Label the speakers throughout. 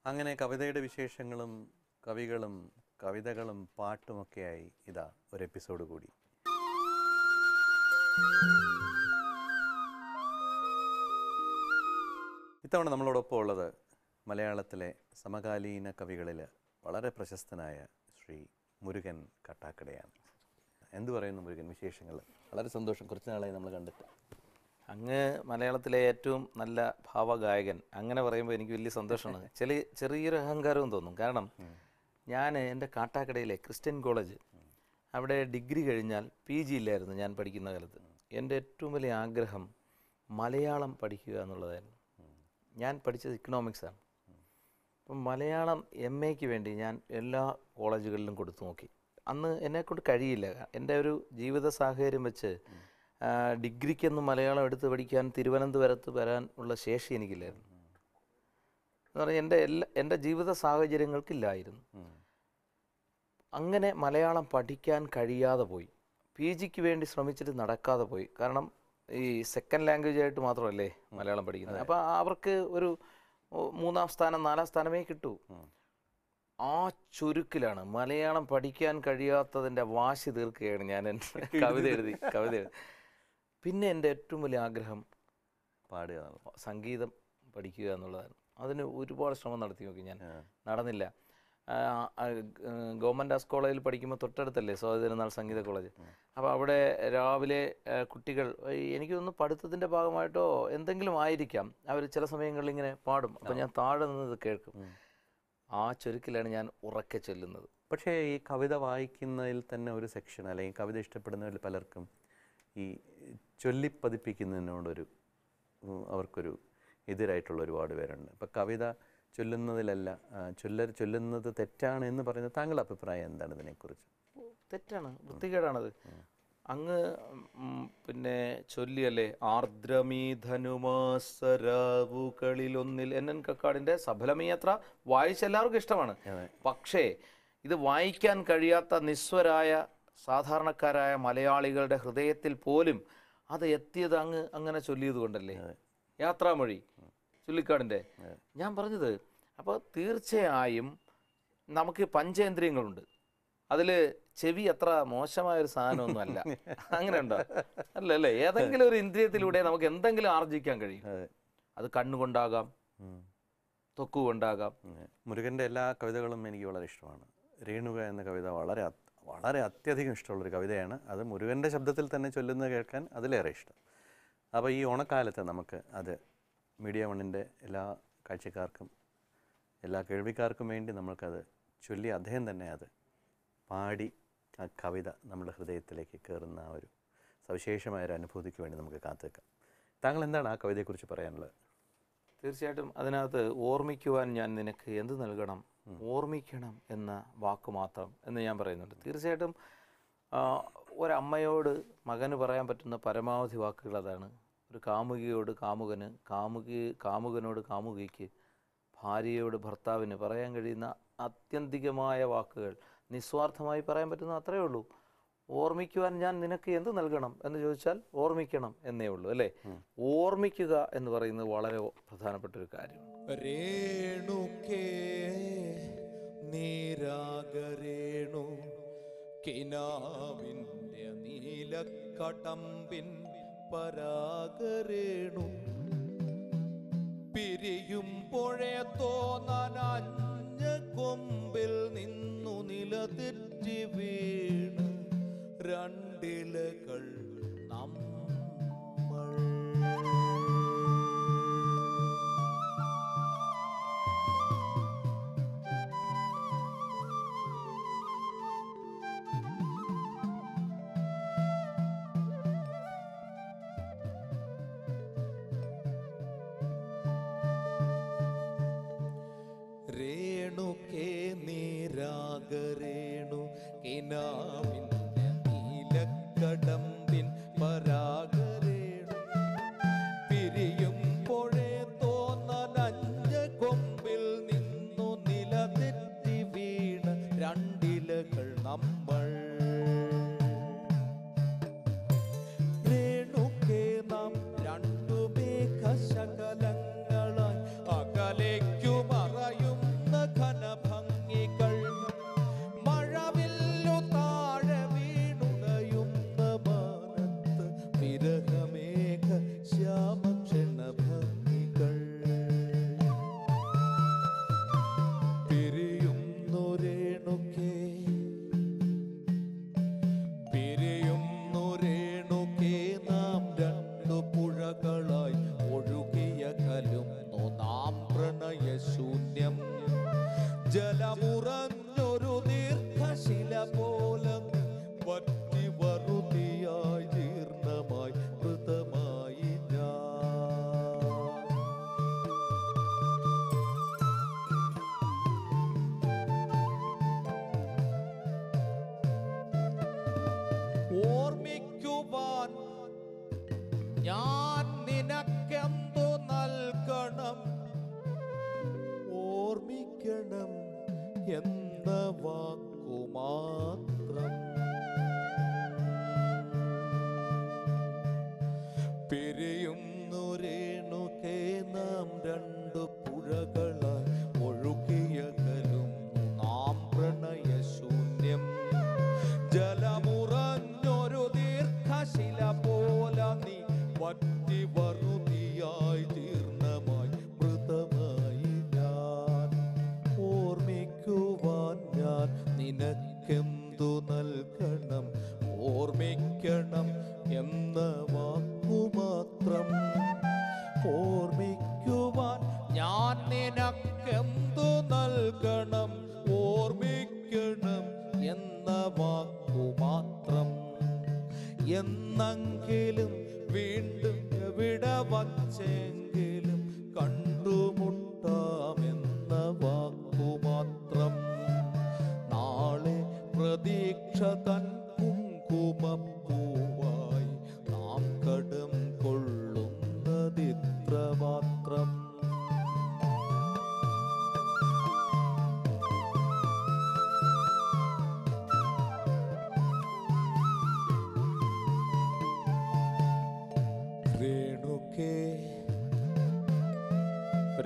Speaker 1: അങ്ങനെ കവിതയുടെ വിശേഷങ്ങളും കവികളും കവിതകളും പാട്ടുമൊക്കെയായി ഇതാ ഒരു എപ്പിസോഡ് കൂടി. ഇത്തവണ നമ്മളോടൊപ്പം ഉള്ളത് മലയാളത്തിലെ സമകാലീന കവികളിൽ വളരെ പ്രശസ്തനായ ശ്രീ മുരുകൻ കട്ടാക്കടയാണ്. എന്തു പറയുന്നു മുരുകൻ, വിശേഷങ്ങൾ? വളരെ സന്തോഷം, കുറച്ച് നാളായി നമ്മൾ കണ്ടിട്ട്.
Speaker 2: അങ്ങ് മലയാളത്തിലെ ഏറ്റവും നല്ല ഭാവഗായകൻ അങ്ങനെ പറയുമ്പോൾ എനിക്ക് വലിയ സന്തോഷമാണ്. ചെറിയൊരു അഹങ്കാരവും തോന്നും. കാരണം ഞാൻ എൻ്റെ കാട്ടാക്കടയിലെ ക്രിസ്ത്യൻ കോളേജ്, അവിടെ ഡിഗ്രി കഴിഞ്ഞാൽ PG ഇല്ലായിരുന്നു ഞാൻ പഠിക്കുന്ന കാലത്ത്. എൻ്റെ ഏറ്റവും വലിയ ആഗ്രഹം മലയാളം പഠിക്കുക എന്നുള്ളതായിരുന്നു. ഞാൻ പഠിച്ചത് ഇക്കണോമിക്സാണ്. അപ്പം മലയാളം MAക്ക് വേണ്ടി ഞാൻ എല്ലാ കോളേജുകളിലും കൊടുത്തു നോക്കി. അന്ന് എന്നെക്കൊണ്ട് കഴിയില്ല. എൻ്റെ ഒരു ജീവിത സാഹചര്യം വെച്ച് ഡിഗ്രിക്കൊന്നും മലയാളം എടുത്ത് പഠിക്കാൻ തിരുവനന്തപുരത്ത് വരാൻ ഉള്ള ശേഷി എനിക്കില്ലായിരുന്നു. എന്ന് പറഞ്ഞാൽ എൻ്റെ ജീവിത സാഹചര്യങ്ങൾക്കില്ലായിരുന്നു. അങ്ങനെ മലയാളം പഠിക്കാൻ കഴിയാതെ പോയി. PGക്ക് വേണ്ടി ശ്രമിച്ചിട്ട് നടക്കാതെ പോയി. കാരണം ഈ സെക്കൻഡ് ലാംഗ്വേജ് ആയിട്ട് മാത്രമല്ലേ മലയാളം പഠിക്കുന്നത്. അപ്പോൾ അവർക്ക് ഒരു 3-ാം സ്ഥാനം 4-ാം സ്ഥാനമേ കിട്ടൂ. ആ ചുരുക്കിലാണ് മലയാളം പഠിക്കാൻ കഴിയാത്തതിൻ്റെ വാശി തീർക്കുകയാണ് ഞാൻ എൻ്റെ കവിത എഴുതി. പിന്നെ എൻ്റെ ഏറ്റവും വലിയ ആഗ്രഹം
Speaker 1: പാടുക,
Speaker 2: സംഗീതം പഠിക്കുക എന്നുള്ളതാണ്. അതിന് ഒരുപാട് ശ്രമം നടത്തി നോക്കി ഞാൻ, നടന്നില്ല. ഗവൺമെൻറ് ആർട്സ് കോളേജിൽ പഠിക്കുമ്പോൾ തൊട്ടടുത്തല്ലേ സ്വാതിരുന്നാൾ സംഗീത കോളേജ്. അപ്പോൾ അവിടെ രാവിലെ കുട്ടികൾ, എനിക്ക് തോന്നുന്നു പഠിത്തത്തിൻ്റെ ഭാഗമായിട്ടോ എന്തെങ്കിലും ആയിരിക്കാം, അവർ ചില സമയങ്ങളിൽ ഇങ്ങനെ പാടും. അപ്പോൾ ഞാൻ താഴെ നിന്നത് കേൾക്കും. ആ ചുരുക്കിലാണ് ഞാൻ ഉറക്കെ ചൊല്ലുന്നത്.
Speaker 1: പക്ഷേ ഈ കവിത വായിക്കുന്നതിൽ തന്നെ ഒരു സെക്ഷൻ, അല്ലെങ്കിൽ കവിത ഇഷ്ടപ്പെടുന്നവരിൽ പലർക്കും ഈ ചൊല്ലിപ്പതിപ്പിക്കുന്നതിനോടൊരു അവർക്കൊരു എതിരായിട്ടുള്ള ഒരുപാട് പേരുണ്ട്. ഇപ്പം കവിത ചൊല്ലുന്നതിലല്ല, ചൊല്ലുന്നത് തെറ്റാണ് എന്ന് പറയുന്നത് താങ്കളുടെ അഭിപ്രായം എന്താണ് ഇതിനെക്കുറിച്ച്?
Speaker 2: തെറ്റാണ്, വൃത്തികേടാണത്. അങ്ങ് പിന്നെ ചൊല്ലിയല്ലേ ആർദ്രമീധനുമാസരാവുകളിലൊന്നിൽ NN കക്കാടിൻ്റെ സഫലമീയത്ര വായിച്ചെല്ലാവർക്കും ഇഷ്ടമാണ്. പക്ഷേ ഇത് വായിക്കാൻ കഴിയാത്ത നിസ്വരായ സാധാരണക്കാരായ മലയാളികളുടെ ഹൃദയത്തിൽ പോലും അത് എത്തിയത് അങ്ങനെ ചൊല്ലിയത് കൊണ്ടല്ലേ. യാത്രാമൊഴി ചുള്ളിക്കാടിൻ്റെ ഞാൻ പറഞ്ഞത്. അപ്പോൾ തീർച്ചയായും നമുക്ക് പഞ്ചേന്ദ്രിയങ്ങളുണ്ട്. അതിൽ ചെവി അത്ര മോശമായൊരു സാധനമൊന്നും അല്ല. അങ്ങനെ ഉണ്ടോ? അല്ലല്ലേ. ഏതെങ്കിലും ഒരു ഇന്ദ്രിയത്തിലൂടെ നമുക്ക് എന്തെങ്കിലും ആർജിക്കാൻ കഴിയും. അത് കണ്ണുകൊണ്ടാകാം, തൊക്കുകൊണ്ടാകാം.
Speaker 1: മുരുകൻ്റെ എല്ലാ കവിതകളും എനിക്ക് വളരെ ഇഷ്ടമാണ്. രേണുക എന്ന കവിത വളരെ അത്യധികം ഇഷ്ടമുള്ളൊരു കവിതയാണ്. അത് മുരുകൻ്റെ ശബ്ദത്തിൽ തന്നെ ചൊല്ലുന്നത് കേൾക്കാൻ അതിലേറെ ഇഷ്ടം. അപ്പോൾ ഈ ഓണക്കാലത്ത് നമുക്ക് അത് മീഡിയ 1ൻ്റെ എല്ലാ കാഴ്ചക്കാർക്കും എല്ലാ കേൾവിക്കാർക്കും വേണ്ടി നമ്മൾക്കത് ചൊല്ലി അദ്ദേഹം തന്നെ അത് പാടി ആ കവിത നമ്മുടെ ഹൃദയത്തിലേക്ക് കയറുന്ന ആ ഒരു സവിശേഷമായൊരു അനുഭൂതിക്ക് വേണ്ടി നമുക്ക് കാത്തുവെക്കാം. താങ്കൾ എന്താണ് ആ കവിതയെക്കുറിച്ച് പറയാനുള്ളത്?
Speaker 2: തീർച്ചയായിട്ടും അതിനകത്ത് ഓർമ്മിക്കുവാൻ ഞാൻ നിനക്ക് എന്ത് നൽകണം, ഓർമ്മിക്കണം എന്ന വാക്ക് മാത്രം എന്ന് ഞാൻ പറയുന്നുണ്ട്. തീർച്ചയായിട്ടും ഒരമ്മയോട് മകന് പറയാൻ പറ്റുന്ന പരമാവധി വാക്കുകൾ അതാണ്. ഒരു കാമുകിയോട് കാമുകന്, കാമുകനോട് കാമുകിക്ക്, ഭാര്യയോട് ഭർത്താവിന് പറയാൻ കഴിയുന്ന ആത്യന്തികമായ വാക്കുകൾ നിസ്വാർത്ഥമായി പറയാൻ പറ്റുന്ന അത്രയേ ഉള്ളൂ. ഓർമ്മിക്കുവാൻ ഞാൻ നിനക്ക് എന്ത് നൽകണം എന്ന് ചോദിച്ചാൽ ഓർമ്മിക്കണം എന്നേ ഉള്ളൂ, അല്ലേ? ഓർമ്മിക്കുക എന്ന് പറയുന്നത് വളരെ പ്രധാനപ്പെട്ടൊരു കാര്യമാണ്.
Speaker 3: രേണുക്കേ നീരാഗരേണു കിനാവിൻ്റെ നീലക്കടമ്പിൻ പരാഗരേണു പിരിയുമ്പോഴേ തോന്നനഞ്ഞ കൊമ്പിൽ നിന്നു നിലതെറ്റി വീണ് രണ്ടിലകൾ നമ്മൾ. രേണുക്കേ നീരാഗരേണു കിനാവിൻ്റെ നീലക്കടമ്പിൻ പരാഗരേണു പിരിയുമ്പോഴേ തോന്നനഞ്ഞ കൊമ്പിൽ നിന്നു നിലതെറ്റി വീണ് രണ്ടിലകൾ നമ്മൾ. രേണുക്കേ നാം രണ്ടു മേഘശകലങ്ങളായി അകലേക്കു മറയും ഓർമ്മിക്കണം എന്ന വാക്കുമാത്രം. പിരിയുന്നു രേണുകേ നാം രണ്ടു പുഴകളായി ഒഴുകിയകലും നാം പ്രണയശൂന്യം. ജലമുറഞ്ഞൊരു ദീർഘശില പോല നീ വറ്റി വറുതിയായി ജീർണമായി മൃതമായി ഞാൻ. ഓർമ്മിക്കുവാൻ ഞാൻ നിനക്കെന്തു നൽകണം, ഓർമ്മിക്കണം എന്ന വാക്കുമാത്രം. ഓർമ്മിക്കുവാൻ ഞാൻ നിനക്കെന്തു നൽകണം, ഓർമ്മിക്കണം എന്ന വാക്കുമാത്രം. എന്നെങ്കിലും വീണ്ടും എവിടെ വച്ചെങ്കിലും കണ്ടുമുട്ടാമെന്ന വാക്കുമാത്രം. നാളെ പ്രതീക്ഷ തൻ കുങ്കുമപ്പൂവായി നാം കടം കൊള്ളുന്നതിത്ര മാത്രം.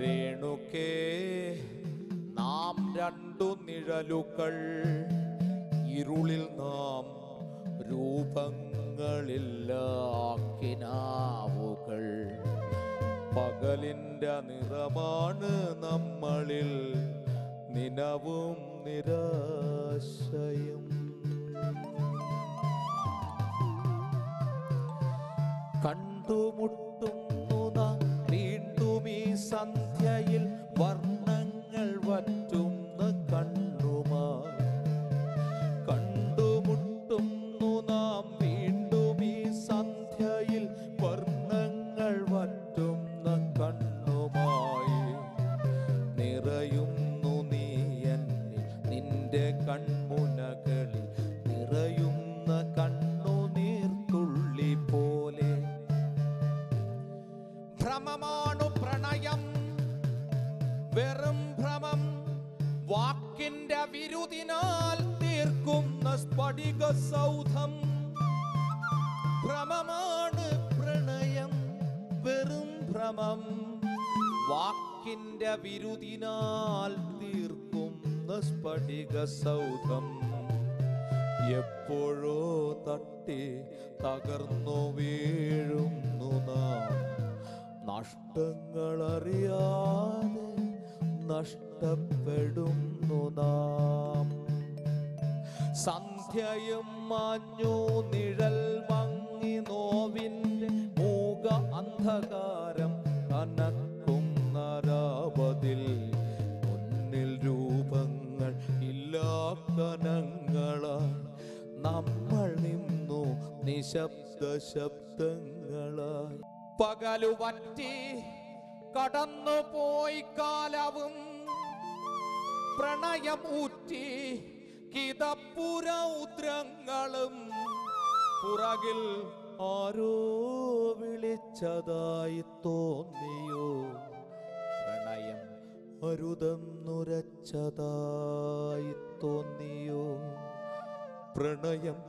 Speaker 3: രേണുകേ നാം രണ്ടു നിഴലുകൾ, ഇരുളിൽ നാം രൂപങ്ങളില്ലാക്കിനാവുകൾ. പകലിൻ്റെ നിറമാണ് നമ്മളിൽ നിനവും നിരാശയും. കണ്ടുമുട്ടുന്നു നാം വീണ്ടും ഈ സന്ധ്യയിൽ വർണ്ണങ്ങൾ വറ്റുന്ന കണ്ണുമായി. കണ്ടുമുട്ടുന്നു നാം വീണ്ടും ഈ സന്ധ്യയിൽ വർണ്ണങ്ങൾ വറ്റുന്ന കണ്ണുമായി. നിറയുന്നു നീ എന്നിൽ നിന്റെ കൺമുനകളിൽ നിറയുന്ന കണ്ണുനീർത്തുള്ളി പോലെ. ഭ്രമമാണു പ്രണയം, വെറും ഭ്രമം, വാക്കിന്റെ വിരുദിനാൽ തീർക്കുന്ന സ്ഫടിക സൗധം. ഭ്രമമാണ് പ്രണയം, വെറും ഭ്രമം, വാക്കിന്റെ വിരുദിനാൽ തീർക്കുന്ന സ്ഫടിക സൗധം. എപ്പോഴോ തട്ടി തകർന്നു വീഴുന്നു നാം, നഷ്ടങ്ങളറിയാതെ നഷ്ടപ്പെടുന്നു നാം. സന്ധ്യയും മാഞ്ഞു നിഴൽ മങ്ങി നോവിൻ്റെ മൂക അന്ധകാരം കനക്കുന്ന രാവതിൽ. മുന്നിൽ രൂപങ്ങൾ ഇല്ലാ കനങ്ങളായി നമ്മൾ നിന്നു നിശബ്ദ ശബ്ദങ്ങളായി. പകലു വറ്റി കടന്നുപോയി കാലവും, പ്രണയം ഊറ്റി കിതപ്പുരൗദ്രങ്ങളും. പുറകിൽ ആരോ വിളിച്ചതായി തോന്നിയോ, പ്രണയം അരുതെന്നുരച്ചതായി തോന്നിയോ, പ്രണയം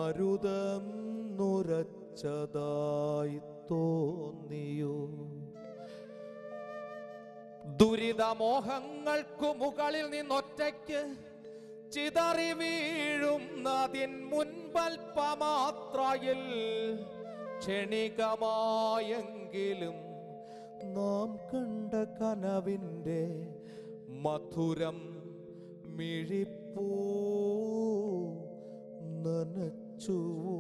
Speaker 3: അരുതെന്നുരച്ചതായി തോന്നിയോ. ദുരിതമോഹങ്ങൾക്കു മുകളിൽ നിന്നൊറ്റയ്ക്ക് ചിതറി വീഴുന്നതിൻ മുൻപൽപ്പമാത്രയിൽ ക്ഷണികമായെങ്കിലും നാം കണ്ട കനവിൻ്റെ മധുരം മിഴിപ്പൂ നനച്ചുവോ.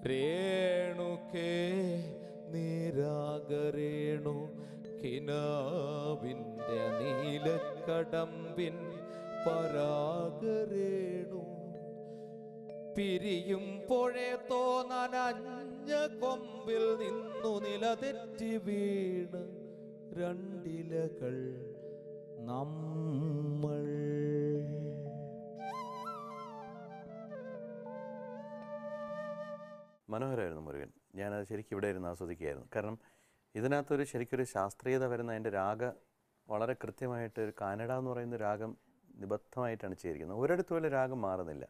Speaker 3: രേണുകേ നീരാഗരേണു കിനാവിൻ്റെ നീലക്കടമ്പിൻ പരാഗരേണു. പിരിയുമ്പോഴേ തോന്നനഞ്ഞ കൊമ്പിൽ നിന്നു നിലതെറ്റി വീണ് രണ്ടിലകൾ നമ്മൾ.
Speaker 1: മനോഹരമായിരുന്നു മുരുകൻ. ഞാനത് ശരിക്കും ഇവിടെ ഇരുന്ന് ആസ്വദിക്കുകയായിരുന്നു. കാരണം ഇതിനകത്തൊരു ശരിക്കൊരു ശാസ്ത്രീയത വരുന്ന അതിൻ്റെ വളരെ കൃത്യമായിട്ട് ഒരു കാനഡ എന്ന് പറയുന്ന രാഗം നിബദ്ധമായിട്ടാണ് ചെയ്തിരിക്കുന്നത്. ഒരിടത്ത് പോലും രാഗം മാറുന്നില്ല.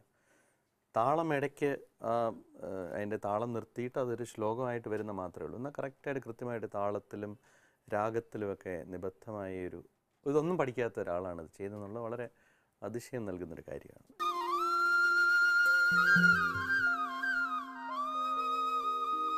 Speaker 1: താളം ഇടയ്ക്ക് അതിൻ്റെ താളം നിർത്തിയിട്ട് അതൊരു ശ്ലോകമായിട്ട് വരുന്ന മാത്രമേ ഉള്ളൂ. എന്നാൽ കറക്റ്റായിട്ട് കൃത്യമായിട്ട് താളത്തിലും രാഗത്തിലുമൊക്കെ നിബദ്ധമായ ഇതൊന്നും പഠിക്കാത്ത ഒരാളാണ് ഇത് ചെയ്തതെന്നുള്ളത് വളരെ അതിശയം നൽകുന്നൊരു കാര്യമാണ്.